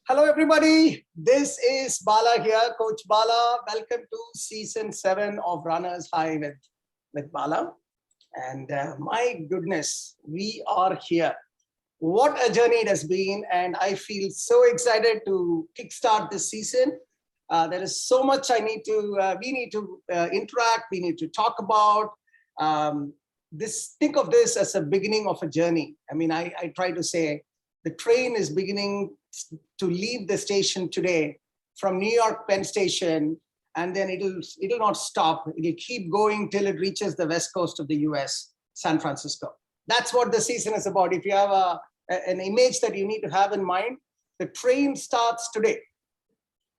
Hello, everybody. This is Bala here, Coach Bala. Welcome to season 7 of Runners High with Bala. And my goodness, we are here. What a journey it has been. And I feel so excited to kickstart this season. There is so much we need to interact, we need to talk about. Think of this as a beginning of a journey. I mean, I try to say the train is beginning to leave the station today from New York Penn Station, and then it'll not stop. It'll keep going till it reaches the west coast of the US, San Francisco. That's what the season is about. If you have an image that you need to have in mind, the train starts today.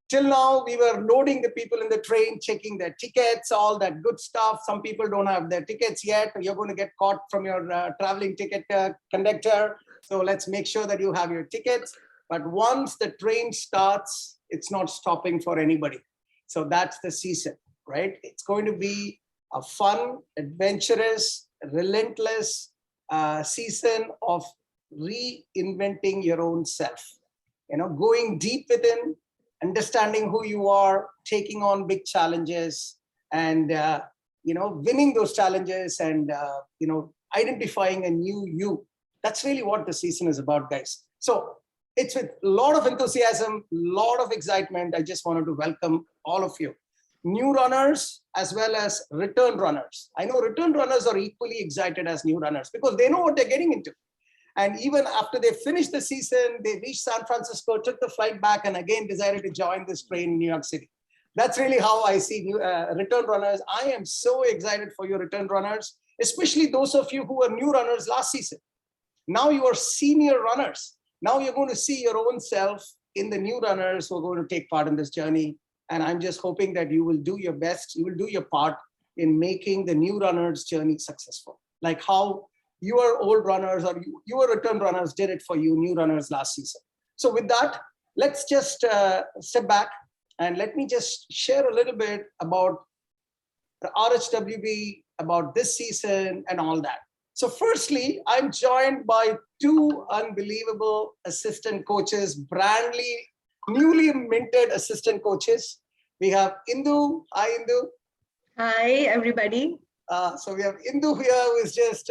Till now, we were loading the people in the train, checking their tickets, all that good stuff. Some people don't have their tickets yet. You're going to get caught from your traveling ticket conductor. So let's make sure that you have your tickets. But once the train starts, it's not stopping for anybody. So that's the season, right? It's going to be a fun, adventurous, relentless season of reinventing your own self. Going deep within, understanding who you are, taking on big challenges, and winning those challenges, and identifying a new you. That's really what the season is about, guys. So it's with a lot of enthusiasm, a lot of excitement. I just wanted to welcome all of you, new runners as well as return runners. I know return runners are equally excited as new runners because they know what they're getting into. And even after they finished the season, they reached San Francisco, took the flight back, and again decided to join this train in New York City. That's really how I see return runners. I am so excited for your return runners, especially those of you who were new runners last season. Now you are senior runners. Now you're going to see your own self in the new runners who are going to take part in this journey. And I'm just hoping that you will do your best. You will do your part in making the new runners journey successful. Like how your old runners or your return runners did it for you, new runners last season. So with that, let's just step back and let me just share a little bit about the RHWB, about this season and all that. So firstly, I'm joined by two unbelievable assistant coaches, newly minted assistant coaches. We have Indu. Hi, Indu. Hi, everybody. So we have Indu here, who is just,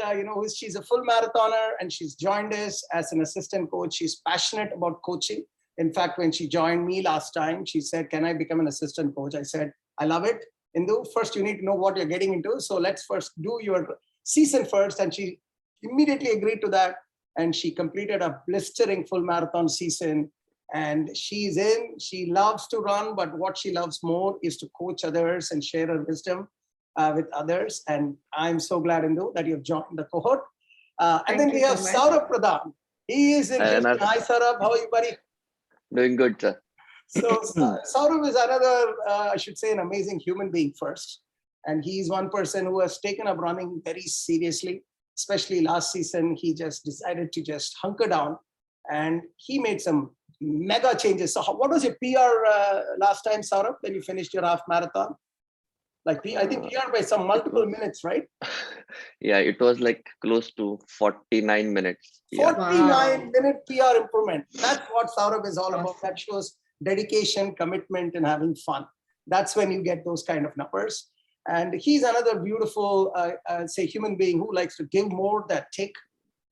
she's a full marathoner, and she's joined us as an assistant coach. She's passionate about coaching. In fact, when she joined me last time, she said, can I become an assistant coach? I said, I love it. Indu, first you need to know what you're getting into. So let's first do your season first. And she immediately agreed to that. And she completed a blistering full marathon season. And she's in, she loves to run, but what she loves more is to coach others and share her wisdom with others. And I'm so glad, Indu, that you've joined the cohort. And then we have Saurabh Pradhan. He is in Houston. Hi, Saurabh. How are you, buddy? Doing good, sir. So Saurabh is another, I should say, an amazing human being first. And he's one person who has taken up running very seriously, especially last season. He just decided to just hunker down, and he made some mega changes. So what was your PR last time, Saurabh, when you finished your half marathon? Like, I think PR by some multiple minutes, right? Yeah, it was like close to 49 minutes. 49-minute PR improvement. That's what Saurabh is all about. That shows dedication, commitment, and having fun. That's when you get those kind of numbers. And he's another beautiful, human being who likes to give more than take.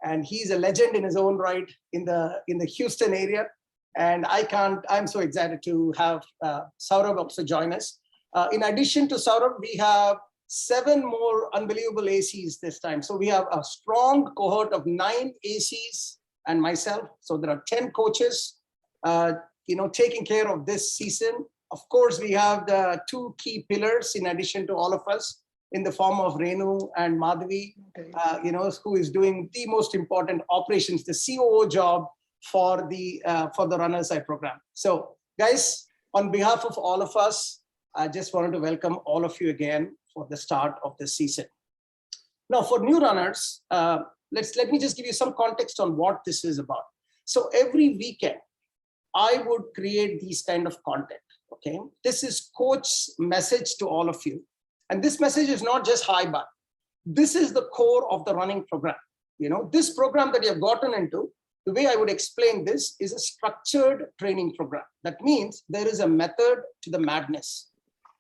And he's a legend in his own right in the Houston area. And I'm so excited to have Saurabh also join us. In addition to Saurabh, we have 7 more unbelievable ACs this time. So we have a strong cohort of 9 ACs and myself. So there are 10 coaches, taking care of this season. Of course, we have the 2 key pillars in addition to all of us in the form of Renu and Madhavi, who is doing the most important operations, the COO job for the Runners High program. So guys, on behalf of all of us, I just wanted to welcome all of you again for the start of the season. Now, for new runners, let me just give you some context on what this is about. So every weekend, I would create these kind of content. Okay, this is coach's message to all of you, and this message is not just hi bye. This is the core of the running program. This program that you have gotten into the way I would explain this is a structured training program. That means there is a method to the madness.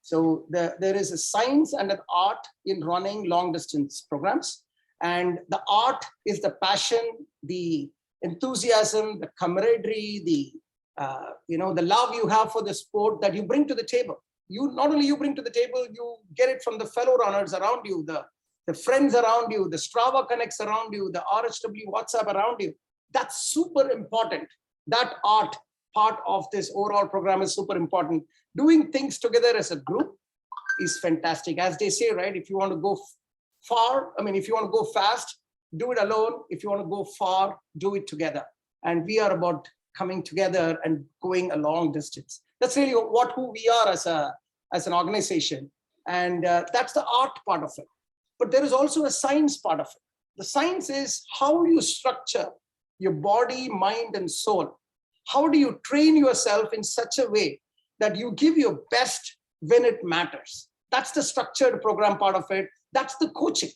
So there is a science and an art in running long distance programs. And the art is the passion, the enthusiasm, the camaraderie, the the love you have for the sport that you bring to the table. You not only you bring to the table, you get it from the fellow runners around you, the friends around you, the Strava connects around you, the RHW WhatsApp around you. That's super important. That art part of this overall program is super important. Doing things together as a group is fantastic. As they say, right? If you want to go far, if you want to go fast, do it alone. If you want to go far, do it together. And we are about coming together and going a long distance. That's really who we are as an organization. And that's the art part of it. But there is also a science part of it. The science is how you structure your body, mind, and soul. How do you train yourself in such a way that you give your best when it matters? That's the structured program part of it. That's the coaching.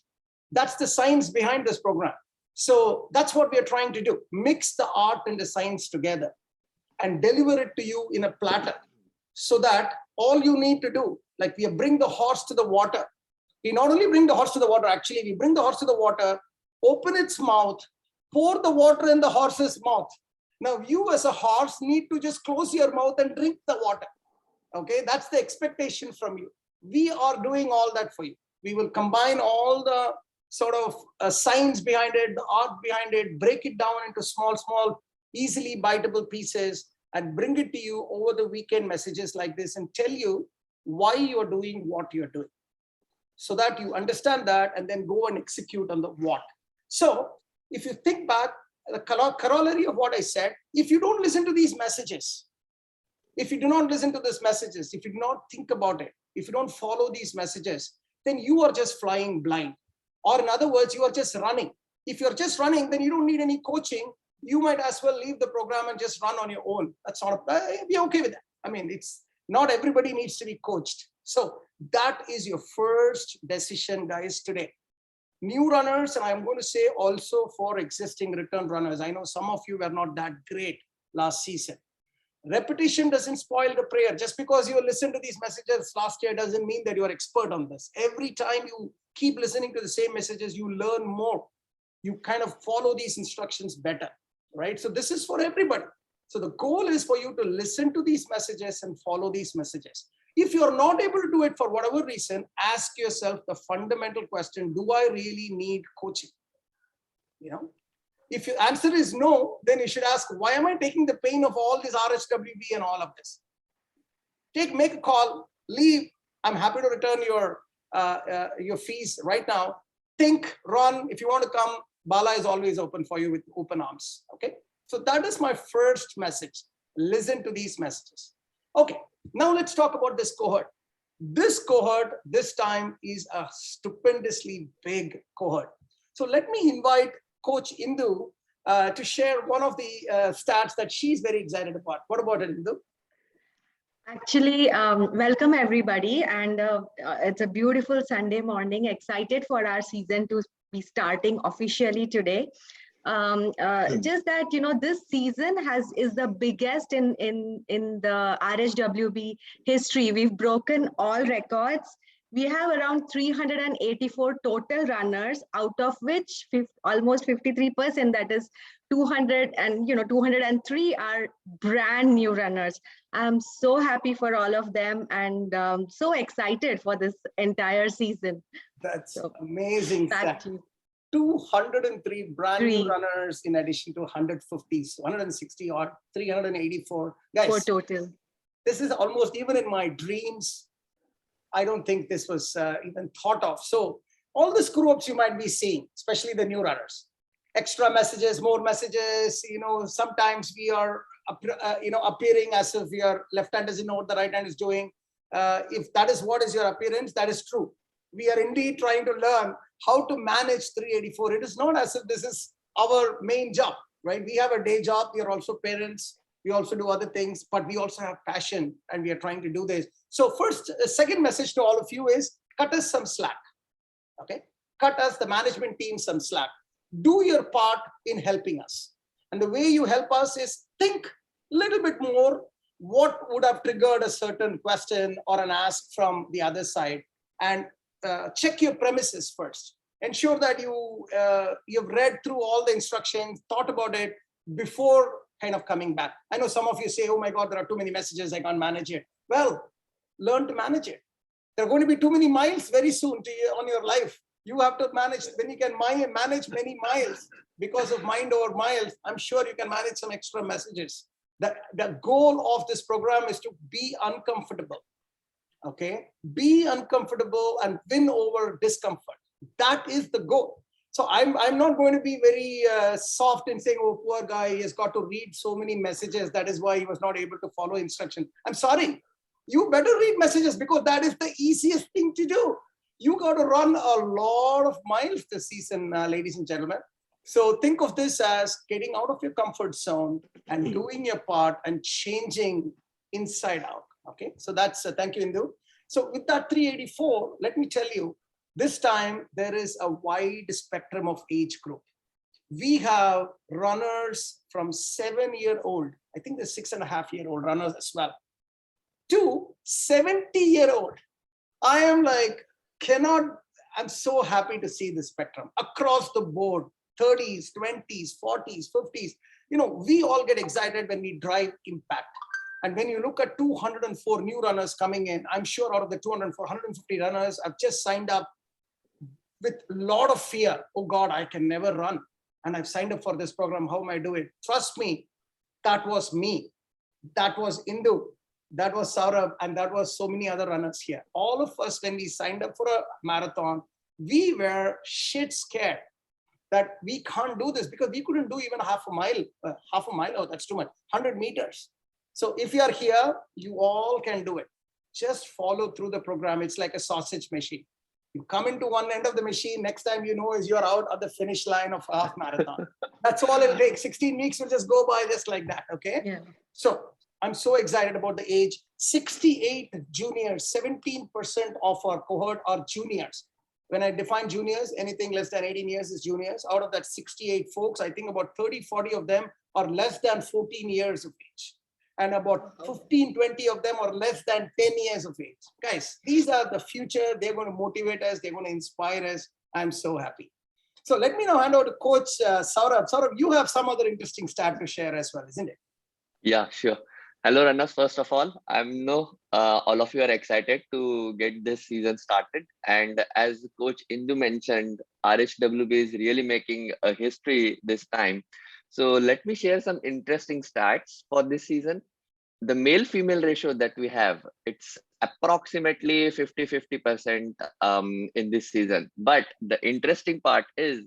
That's the science behind this program. So that's what we are trying to do. Mix the art and the science together and deliver it to you in a platter so that all you need to do, like we bring the horse to the water. We not only bring the horse to the water, actually, we bring the horse to the water, open its mouth, pour the water in the horse's mouth. Now you as a horse need to just close your mouth and drink the water. Okay, that's the expectation from you. We are doing all that for you. We will combine all the sort of science behind it, the art behind it, break it down into small, easily biteable pieces and bring it to you over the weekend messages like this and tell you why you're doing what you're doing so that you understand that and then go and execute on the what. So if you think back, the corollary of what I said, if you don't listen to these messages, if you do not listen to these messages, if you do not think about it, if you don't follow these messages, then you are just flying blind. Or in other words, you are just running. If you're just running, then you don't need any coaching. You might as well leave the program and just run on your own. That's not, be okay with that. It's not everybody needs to be coached. So that is your first decision, guys, today. New runners, and I'm going to say also for existing return runners. I know some of you were not that great last season. Repetition doesn't spoil the prayer. Just because you listen to these messages last year doesn't mean that you're expert on this. Every time you keep listening to the same messages, you learn more. You kind of follow these instructions better, right? So this is for everybody. So the goal is for you to listen to these messages and follow these messages. If you're not able to do it for whatever reason, ask yourself the fundamental question, do I really need coaching? If your answer is no, then you should ask, why am I taking the pain of all this RHWB and all of this? Make a call, leave. I'm happy to return your fees right now. Think, run. If you want to come, Bala is always open for you with open arms. Okay. So that is my first message. Listen to these messages. Okay. Now let's talk about this cohort. This cohort this time is a stupendously big cohort. So let me invite Coach Indu to share one of the stats that she's very excited about. What about it, Indu? Actually, welcome everybody. And it's a beautiful Sunday morning. Excited for our season to be starting officially today. Just that, this season is the biggest in the RHWB history. We've broken all records. We have around 384 total runners, out of which almost 53%, that is 203 are brand new runners. I'm so happy for all of them and so excited for this entire season. That's amazing. 203 brand new runners in addition to 150s, 160 or 384. Guys, for total. This is almost, even in my dreams, I don't think this was even thought of. So all the screw ups you might be seeing, especially the new runners, extra messages, more messages, sometimes we are, appearing as if your left hand doesn't know what the right hand is doing. If that is what is your appearance, that is true. We are indeed trying to learn how to manage 384. It is not as if this is our main job, right? We have a day job. We are also parents. We also do other things, but we also have passion and we are trying to do this. So second message to all of you is cut us some slack, okay? Cut us, the management team, some slack. Do your part in helping us. And the way you help us is think a little bit more what would have triggered a certain question or an ask from the other side, and check your premises first. Ensure that you've read through all the instructions, thought about it before kind of coming back. I know some of you say, oh my God, there are too many messages, I can't manage it. Well, learn to manage it. There are going to be too many miles very soon on your life. You have to manage. When you can manage many miles because of mind over miles, I'm sure you can manage some extra messages. The goal of this program is to be uncomfortable. Okay, be uncomfortable and win over discomfort. That is the goal. So I'm not going to be very soft in saying, oh, poor guy, he has got to read so many messages. That is why he was not able to follow instructions. I'm sorry. You better read messages, because that is the easiest thing to do. You got to run a lot of miles this season, ladies and gentlemen. So think of this as getting out of your comfort zone and doing your part and changing inside out. Okay, so that's thank you, Indu. So with that 384, let me tell you, this time there is a wide spectrum of age group. We have runners from 7-year-old, I think the 6.5-year-old runners as well, to 70-year-old. I am like, I'm so happy to see the spectrum across the board, 30s, 20s, 40s, 50s. You know, we all get excited when we drive impact. And when you look at 204 new runners coming in, I'm sure out of the 204, 150 runners have just signed up with a lot of fear. Oh God, I can never run. And I've signed up for this program. How am I doing? Trust me, that was me. That was Indu. That was Saurabh. And that was so many other runners here. All of us, when we signed up for a marathon, we were shit scared that we can't do this, because we couldn't do even half a mile. Oh, that's too much. 100 meters. So if you are here, you all can do it. Just follow through the program. It's like a sausage machine. You come into one end of the machine, next time you know is you're out at the finish line of half marathon. That's all it'll take. 16 weeks will just go by just like that, okay? Yeah. So I'm so excited about the age. 68 juniors, 17% of our cohort are juniors. When I define juniors, anything less than 18 years is juniors. Out of that 68 folks, I think about 30, 40 of them are less than 14 years of age. And about 15, 20 of them are less than 10 years of age. Guys, these are the future. They're going to motivate us. They're going to inspire us. I'm so happy. So let me now hand over to Coach Saurabh. Saurabh, you have some other interesting stat to share as well, isn't it? Yeah, sure. Hello, runners. First of all, I know all of you are excited to get this season started. And as Coach Indu mentioned, RHWB is really making a history this time. So let me share some interesting stats for this season. The male-female ratio that we have, it's approximately 50-50% in this season. But the interesting part is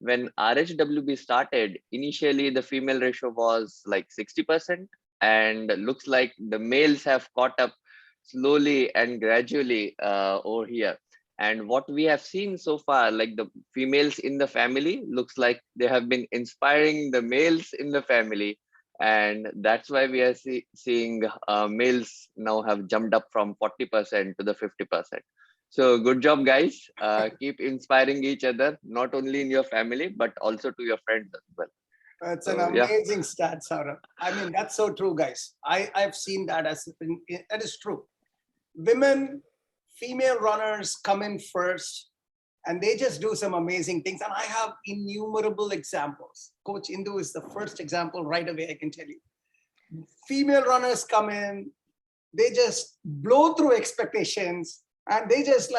when RHWB started, initially the female ratio was like 60%, and looks like the males have caught up slowly and gradually over here. And what we have seen so far, like the females in the family, looks like they have been inspiring the males in the family. And that's why we are seeing males now have jumped up from 40% to the 50%. So good job, guys. Keep inspiring each other, not only in your family, but also to your friends as well. That's an amazing stat, Saurabh. I mean, that's so true, guys. I've seen that that is true. Women, female runners come in first, and they just do some amazing things. And I have innumerable examples. Coach Indu is the first example right away, I can tell you. Female runners come in, they just blow through expectations, and they just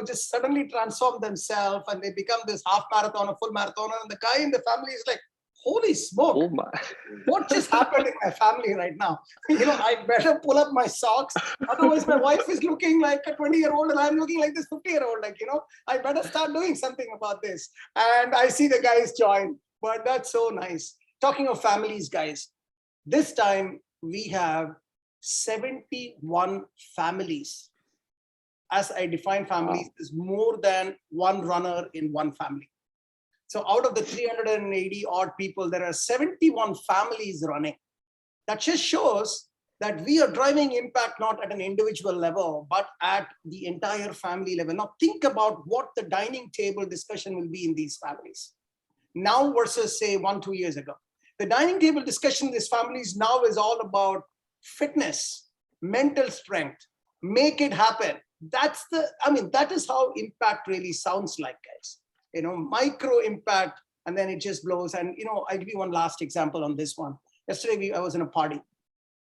just suddenly transform themselves, and they become this half marathon, a full marathoner. And the guy in the family is like, holy smoke, oh my. What just happened in my family right now? I better pull up my socks. Otherwise, my wife is looking like a 20-year-old and I'm looking like this 50-year-old. I better start doing something about this. And I see the guys join, but that's so nice. Talking of families, guys, this time we have 71 families. As I define families, is more than one runner in one family. So out of the 380 odd people, there are 71 families running. That just shows that we are driving impact not at an individual level, but at the entire family level. Now think about what the dining table discussion will be in these families now versus say 1-2 years ago. The dining table discussion in these families now is all about fitness, mental strength, make it happen. That is how impact really sounds like, guys. Micro impact, and then it just blows. And, I'll give you one last example on this one. Yesterday, I was in a party.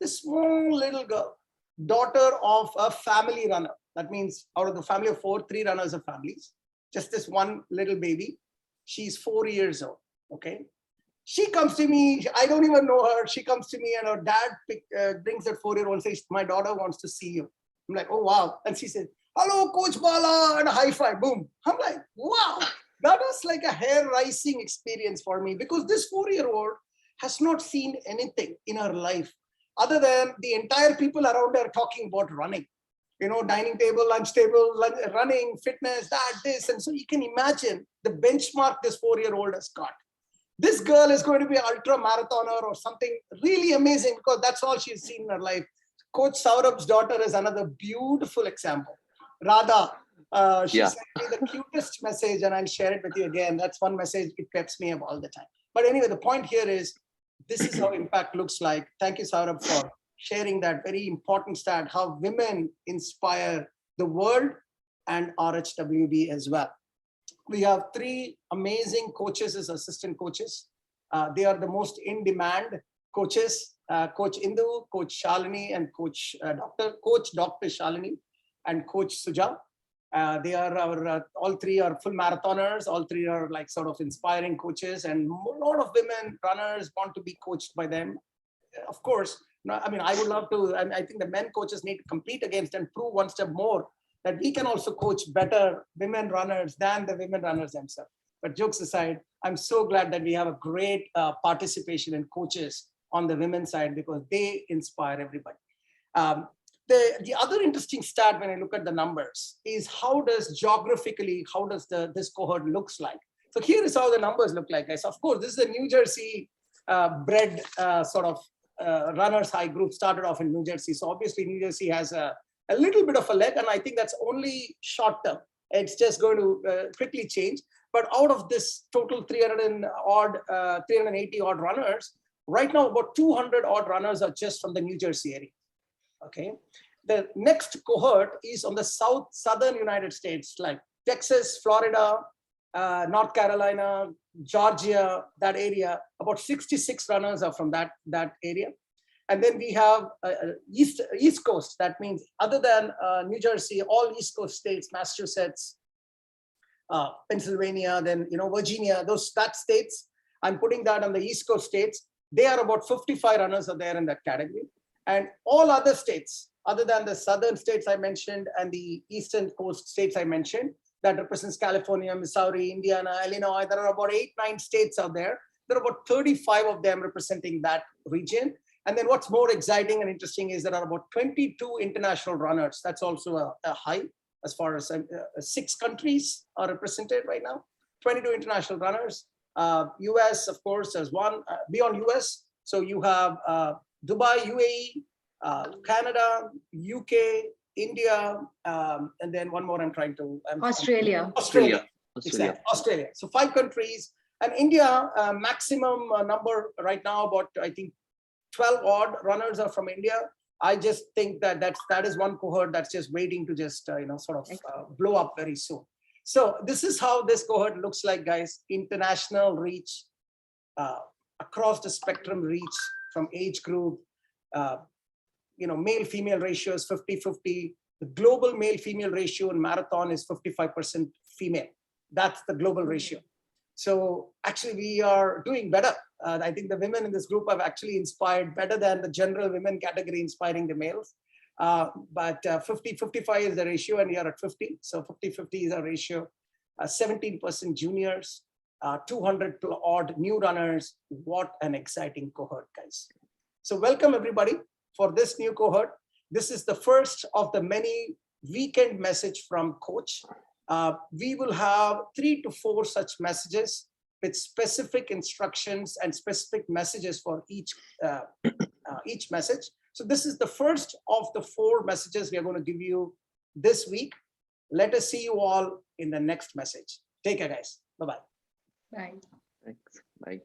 This small little girl, daughter of a family runner. That means out of the family of 4, 3 runners of families, just this one little baby. She's 4 years old, okay? She comes to me, I don't even know her. She comes to me and her dad brings that 4-year-old and says, my daughter wants to see you. I'm like, oh, wow. And she said, hello, Coach Bala, and a high five, boom. I'm like, wow, that was like a hair-raising experience for me, because this 4-year-old has not seen anything in her life other than the entire people around her talking about running. Dining table, lunch table, running, fitness, this. And so you can imagine the benchmark this 4-year-old has got. This girl is going to be an ultra marathoner or something really amazing, because that's all she's seen in her life. Coach Saurabh's daughter is another beautiful example. Radha, she sent me the cutest message, and I'll share it with you again. That's one message, it peps me up all the time. But anyway, the point here is, this is how impact looks like. Thank you, Saurabh, for sharing that very important stat, how women inspire the world and RHWB as well. We have 3 amazing coaches as assistant coaches. They are the most in-demand coaches, Coach Indu, Coach Shalini, and Coach Dr. Shalini, and Coach Suja. They are our, all 3 are full marathoners. All 3 are like sort of inspiring coaches, and a lot of women runners want to be coached by them. Of course, I would love to, I think the men coaches need to compete against and prove one step more that we can also coach better women runners than the women runners themselves. But jokes aside, I'm so glad that we have a great participation in coaches on the women's side, because they inspire everybody. The other interesting stat when I look at the numbers is how does this cohort looks like. So here is how the numbers look like, guys. Of course, this is a New Jersey bred sort of runners high group, started off in New Jersey. So obviously New Jersey has a little bit of a leg, and I think that's only short term. It's just going to quickly change. But out of this total 380 odd runners, right now about 200 odd runners are just from the New Jersey area. Okay. The next cohort is on the southern United States, like Texas, Florida, North Carolina, Georgia, that area. About 66 runners are from that area. And then we have East Coast. That means other than New Jersey, all East Coast states, Massachusetts, Pennsylvania, then Virginia, that states. I'm putting that on the East Coast states. They are about 55 runners are there in that category. And all other states, other than the southern states I mentioned and the eastern coast states I mentioned, that represents California, Missouri, Indiana, Illinois. There are about 8-9 states out there. There are about 35 of them representing that region. And then what's more exciting and interesting is there are about 22 international runners. That's also a high, as far as 6 countries are represented right now. 22 international runners. US, of course, as one. Beyond US, so you have Dubai, UAE, Canada, UK, India, and then one more Australia. Exactly, Australia. So 5 countries, and India, maximum number right now, about I think 12 odd runners are from India. I just think that is one cohort that's just waiting to just blow up very soon. So this is how this cohort looks like, guys. International reach, across the spectrum reach from age group. Male-female ratio is 50-50. The global male-female ratio in marathon is 55% female. That's the global ratio. So actually we are doing better. I think the women in this group have actually inspired better than the general women category inspiring the males. But 50-55 is the ratio, and we are at 50. So 50-50 is our ratio. 17% juniors, 200 odd new runners. What an exciting cohort, guys. So welcome everybody for this new cohort. This is the first of the many weekend message from Coach. We will have 3 to 4 such messages with specific instructions and specific messages for each message. So this is the first of the 4 messages we are going to give you this week. Let us see you all in the next message. Take care, guys. Bye-bye. Bye. Thanks. Bye.